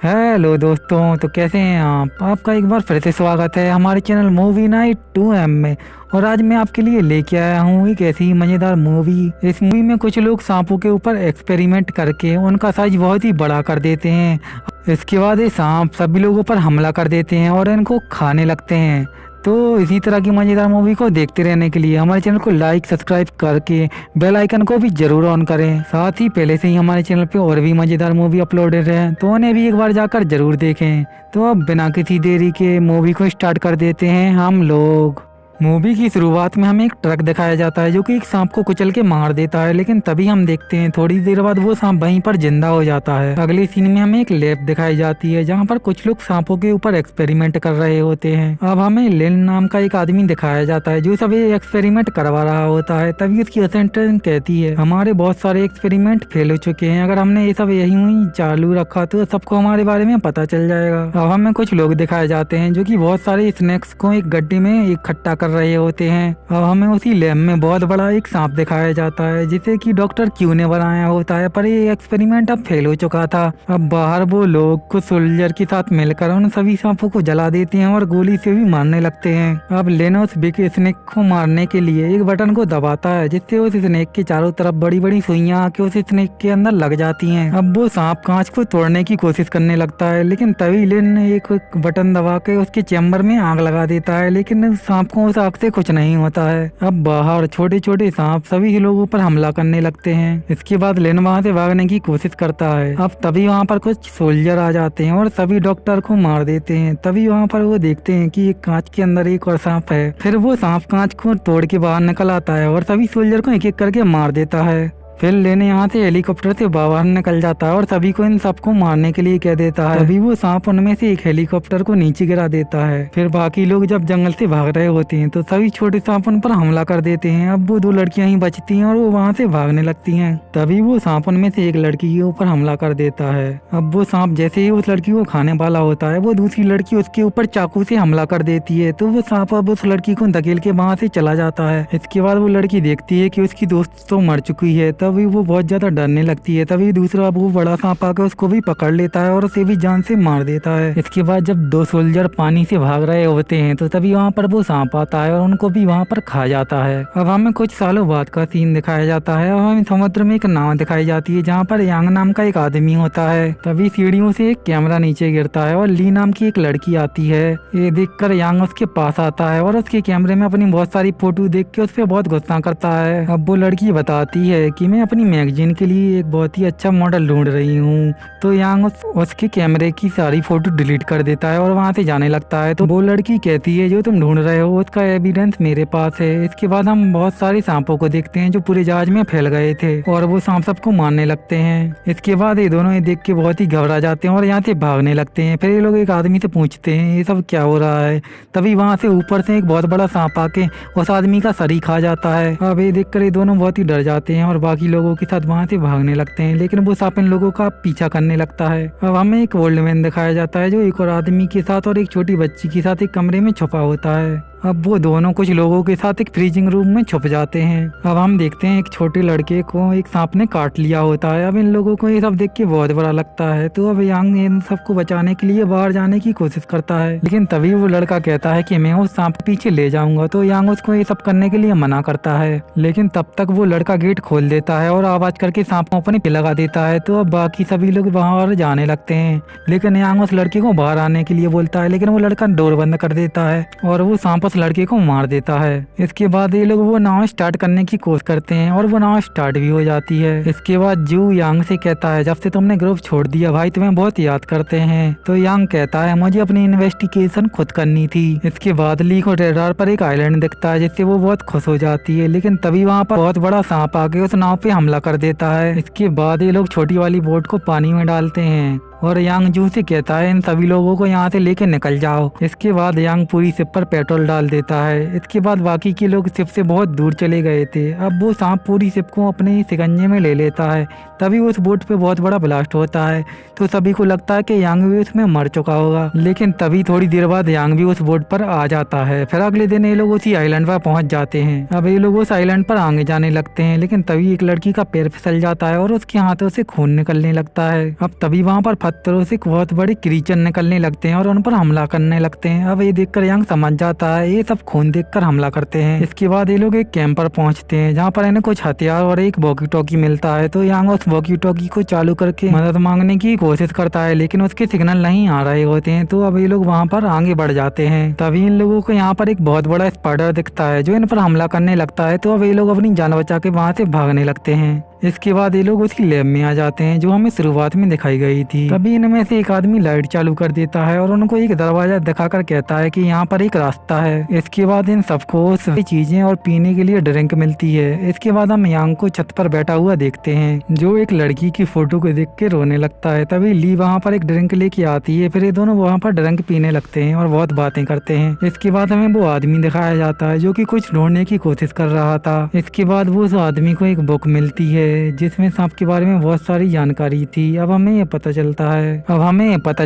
Hello दोस्तों, तो कैसे हैं आप? आपका एक बार फिर से स्वागत है हमारे चैनल मूवी नाइट 2M में। और आज मैं आपके लिए लेके आया हूँ एक ऐसी मजेदार मूवी। इस मूवी में कुछ लोग सांपों के ऊपर एक्सपेरिमेंट करके उनका साइज बहुत ही बड़ा कर देते हैं। इसके बाद ये सांप सभी लोगों पर हमला कर देते हैं और इनको खाने लगते हैं। तो इसी तरह की मजेदार मूवी को देखते रहने के लिए हमारे चैनल को लाइक सब्सक्राइब करके बेल आइकन को भी जरूर ऑन करें। साथ ही पहले से ही हमारे चैनल पे और भी मजेदार मूवी अपलोडेड है, तो उन्हें भी एक बार जाकर जरूर देखें। तो अब बिना किसी देरी के मूवी को स्टार्ट कर देते हैं हम लोग। मूवी की शुरुआत में हमें एक ट्रक दिखाया जाता है जो कि एक सांप को कुचल के मार देता है, लेकिन तभी हम देखते हैं थोड़ी देर बाद वो सांप वहीं पर जिंदा हो जाता है। अगले सीन में हमें एक लैब दिखाई जाती है जहाँ पर कुछ लोग सांपों के ऊपर एक्सपेरिमेंट कर रहे होते हैं। अब हमें लिन नाम का एक आदमी दिखाया जाता है जो सभी एक्सपेरिमेंट करवा रहा होता है। तभी उसकी असिस्टेंट कहती है, हमारे बहुत सारे एक्सपेरिमेंट फेल हो चुके हैं, अगर हमने ये सब यही चालू रखा तो सबको हमारे बारे में पता चल जाएगा। अब हमें कुछ लोग दिखाए जाते हैं जो कि बहुत सारे स्नैक्स को एक गड्ढे में इकट्ठा कर रहे होते हैं। अब हमें उसी लैब में बहुत बड़ा एक सांप दिखाया जाता है जिसे कि डॉक्टर क्यू ने बनाया होता है, पर ये एक्सपेरिमेंट अब फेल हो चुका था। अब बाहर वो लोग कुछ सोल्जर के साथ मिलकर उन सभी सांपों को जला देते हैं और गोली से भी मारने लगते हैं। अब लेन उस बिग स्नेक को मारने के लिए एक बटन को दबाता है जिससे उस स्नेक के चारों तरफ बड़ी बड़ी सुइयां आके उस स्नेक के अंदर लग जाती हैं। अब वो सांप कांच को तोड़ने की कोशिश करने लगता है, लेकिन तभी लेन एक बटन दबा के उसके चैम्बर में आग लगा देता है, लेकिन सांप को उस आग से कुछ नहीं होता है। अब बाहर छोटे छोटे सांप सभी लोगों पर हमला करने लगते हैं। इसके बाद लेन वहाँ से भागने की कोशिश करता है। अब तभी वहाँ पर कुछ सोल्जर आ जाते हैं और सभी डॉक्टर को मार देते हैं। तभी वहाँ पर वो देखते हैं कि एक कांच के अंदर एक और सांप है। फिर वो सांप कांच को तोड़ के बाहर निकल आता है और सभी सोल्जर को एक एक करके मार देता है। फिर लेने यहाँ से हेलीकॉप्टर से बाहर निकल जाता है और सभी को इन सबको मारने के लिए कह देता है। तभी वो सांप उनमें से एक हेलीकॉप्टर को नीचे गिरा देता है। फिर बाकी लोग जब जंगल से भाग रहे होते हैं तो सभी छोटे सांप उन पर हमला कर देते हैं। अब वो दो लड़कियां ही बचती हैं और वो वहाँ से भागने लगती हैं। तभी वो सांप उनमें से एक लड़की के ऊपर हमला कर देता है। अब वो सांप जैसे ही उस लड़की को खाने वाला होता है, वो दूसरी लड़की उसके ऊपर चाकू से हमला कर देती है। तो वो सांप अब उस लड़की को धकेल के वहाँ से चला जाता है। इसके बाद वो लड़की देखती है कि उसकी दोस्त तो मर चुकी है। तभी वो बहुत ज्यादा डरने लगती है। तभी दूसरा वो बड़ा सांप आकर उसको भी पकड़ लेता है और उसे भी जान से मार देता है। इसके बाद जब दो सोल्जर पानी से भाग रहे होते हैं तो तभी वहाँ पर वो सांप आता है और उनको भी वहाँ पर खा जाता है। अब हमें कुछ सालों बाद का सीन दिखाया जाता है। अब हमें समुद्र में एक नाव दिखाई जाती है जहाँ पर यांग नाम का एक आदमी होता है। तभी सीढ़ियों से एक कैमरा नीचे गिरता है और ली नाम की एक लड़की आती है। ये देखकर यांग उसके पास आता है और उसके कैमरे में अपनी बहुत सारी फोटो देख के उस पर बहुत गुस्सा करता है। अब वो लड़की बताती है कि मैं अपनी मैगजीन के लिए एक बहुत ही अच्छा मॉडल ढूंढ रही हूँ। तो यांग उसके कैमरे की सारी फोटो डिलीट कर देता है और वहाँ से जाने लगता है। तो वो लड़की कहती है, जो तुम ढूंढ रहे हो उसका एविडेंस मेरे पास है। इसके बाद हम बहुत सारे सांपों को देखते हैं जो पूरे जहाज में फैल गए थे और वो सांप सबको मारने लगते हैं। इसके बाद ये दोनों ये देख के बहुत ही घबरा जाते हैं और यहाँ से भागने लगते हैं। फिर ये लोग एक आदमी से पूछते हैं ये सब क्या हो रहा है। तभी वहाँ से ऊपर से एक बहुत बड़ा सांप आके उस आदमी का सर ही खा जाता है। अब ये देखकर ये दोनों बहुत ही डर जाते हैं और बाकी लोगों के साथ वहाँ से भागने लगते हैं, लेकिन वो सांप इन लोगों का पीछा करने लगता है। अब हमें एक ओल्ड मैन दिखाया जाता है जो एक और आदमी के साथ और एक छोटी बच्ची के साथ एक कमरे में छुपा होता है। अब वो दोनों कुछ लोगों के साथ एक फ्रीजिंग रूम में छुप जाते हैं। अब हम देखते हैं एक छोटे लड़के को एक सांप ने काट लिया होता है। अब इन लोगों को ये सब देख के बहुत बुरा लगता है। तो अब यांग इन सबको बचाने के लिए बाहर जाने की कोशिश करता है, लेकिन तभी वो लड़का कहता है कि मैं उस सांप के पीछे ले जाऊंगा। तो यांग उसको ये सब करने के लिए मना करता है, लेकिन तब तक वो लड़का गेट खोल देता है और आवाज करके सांप को अपने पे लगा देता है। तो अब बाकी सभी लोग बाहर जाने लगते हैं, लेकिन यांग उस लड़के को बाहर आने के लिए बोलता है, लेकिन वो लड़का डोर बंद कर देता है और वो सांप उस लड़के को मार देता है। इसके बाद ये लोग वो नाव स्टार्ट करने की कोशिश करते हैं और वो नाव स्टार्ट भी हो जाती है। इसके बाद जू यांग से कहता है, जब से तुमने ग्रुप छोड़ दिया भाई तुम्हें बहुत याद करते हैं। तो यांग कहता है, मुझे अपनी इन्वेस्टिगेशन खुद करनी थी। इसके बाद ली को रेडार पर एक आइलैंड दिखता है जिससे वो बहुत खुश हो जाती है, लेकिन तभी वहाँ पर बहुत बड़ा सांप आके उस नाव पे हमला कर देता है। इसके बाद ये लोग छोटी वाली बोट को पानी में डालते हैं और यांग जू से कहता है इन सभी लोगों को यहाँ से लेके निकल जाओ। इसके बाद यांग पूरी शिप पर पेट्रोल डाल देता है। इसके बाद बाकी के लोग शिप से बहुत दूर चले गए थे। अब वो सांप पूरी शिप को अपने शिकंजे में ले लेता है। तभी उस बोट पे बहुत बड़ा ब्लास्ट होता है, तो सभी को लगता है कि यांग भी उसमें मर चुका होगा, लेकिन तभी थोड़ी देर बाद यांग भी उस बोट पर आ जाता है। फिर अगले दिन ये लोग उसी आइलैंड पर पहुंच जाते हैं। अब ये लोग उस आइलैंड पर आगे जाने लगते हैं, लेकिन तभी एक लड़की का पैर फिसल जाता है और उसके हाथों से खून निकलने लगता है। अब तभी वहाँ पर पत्थरों से बहुत बड़े क्रीचर निकलने लगते हैं और उन पर हमला करने लगते हैं। अब ये देखकर यांग समझ जाता है ये सब खून देखकर हमला करते हैं। इसके बाद ये लोग एक कैंप पर पहुंचते हैं जहाँ पर इन्हें कुछ हथियार और एक वॉकी टॉकी मिलता है। तो यांग उस वॉकी टॉकी को चालू करके मदद मांगने की कोशिश करता है, लेकिन उसके सिग्नल नहीं आ रहे होते हैं। तो अब ये लोग वहाँ पर आगे बढ़ जाते हैं। तभी इन लोगों को यहाँ पर एक बहुत बड़ा स्पाइडर दिखता है जो इन पर हमला करने लगता है। तो अब ये लोग अपनी जान बचा के वहाँ से भागने लगते हैं। इसके बाद ये लोग उसकी लैब में आ जाते हैं जो हमें शुरुआत में दिखाई गई थी। तभी इनमें से एक आदमी लाइट चालू कर देता है और उनको एक दरवाजा दिखाकर कहता है कि यहाँ पर एक रास्ता है। इसके बाद इन सबको सभी चीजें और पीने के लिए ड्रिंक मिलती है। इसके बाद हम यांग को छत पर बैठा हुआ देखते हैं जो एक लड़की की फोटो को देख के रोने लगता है। तभी ली वहाँ पर एक ड्रिंक लेके आती है। फिर ये दोनों वहाँ पर ड्रिंक पीने लगते हैं और बहुत बातें करते हैं। इसके बाद हमें वो आदमी दिखाया जाता है जो कि कुछ ढूंढने की कोशिश कर रहा था। इसके बाद वो उस आदमी को एक बुक मिलती है जिसमें सांप के बारे में बहुत सारी जानकारी थी। अब हमें ये पता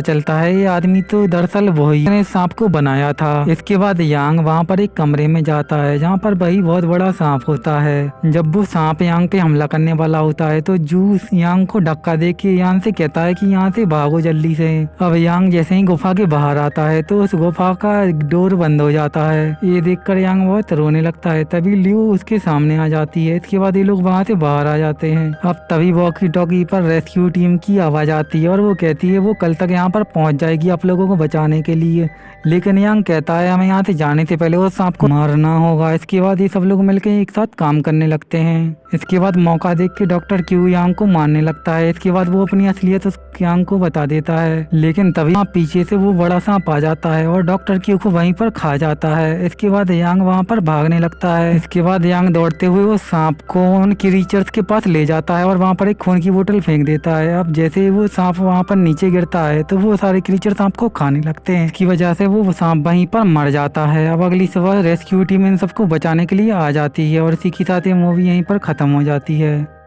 चलता है ये आदमी तो दरअसल वही ने सांप को बनाया था। इसके बाद यांग वहाँ पर एक कमरे में जाता है जहाँ पर वही बहुत बड़ा सांप होता है। जब वो सांप यांग पे हमला करने वाला होता है तो जूस यांग को धक्का दे के यांग से कहता है कि यहाँ से भागो जल्दी से। अब यांग जैसे ही गुफा के बाहर आता है तो उस गुफा का डोर बंद हो जाता है। ये देखकर यांग बहुत रोने लगता है। तभी लियो उसके सामने आ जाती है। इसके बाद ये लोग वहाँ से बाहर आ जाते हैं। अब तभी वॉकी टॉकी पर रेस्क्यू टीम की आवाज आती है और वो कहती है वो कल तक यहाँ पर पहुँच जाएगी आप लोगों को बचाने के लिए, लेकिन यांग कहता है हमें यहाँ से जाने से पहले उस सांप को मारना होगा। इसके बाद ये सब लोग मिलकर एक साथ काम करने लगते हैं। इसके बाद मौका देख के डॉक्टर क्यू यांग को मारने लगता है। इसके बाद वो अपनी असलियत उस यांग को बता देता है, लेकिन तभी पीछे से वो बड़ा सांप आ जाता है और डॉक्टर क्यू को वहीं पर खा जाता है। इसके बाद यांग वहाँ पर भागने लगता है। इसके बाद यांग दौड़ते हुए वो सांप को उन क्रीचर्स के पास ले जाता है और वहाँ पर एक खून की बोतल फेंक देता है। अब जैसे वो सांप वहाँ पर नीचे गिरता है तो वो सारे क्रीचर सांप को खाने लगते हैं। इसकी वजह से वो सांप वहीं पर मर जाता है। अब अगली सुबह रेस्क्यू टीम इन सबको बचाने के लिए आ जाती है और इसी के साथ ये मूवी यहीं पर खत्म हो जाती है।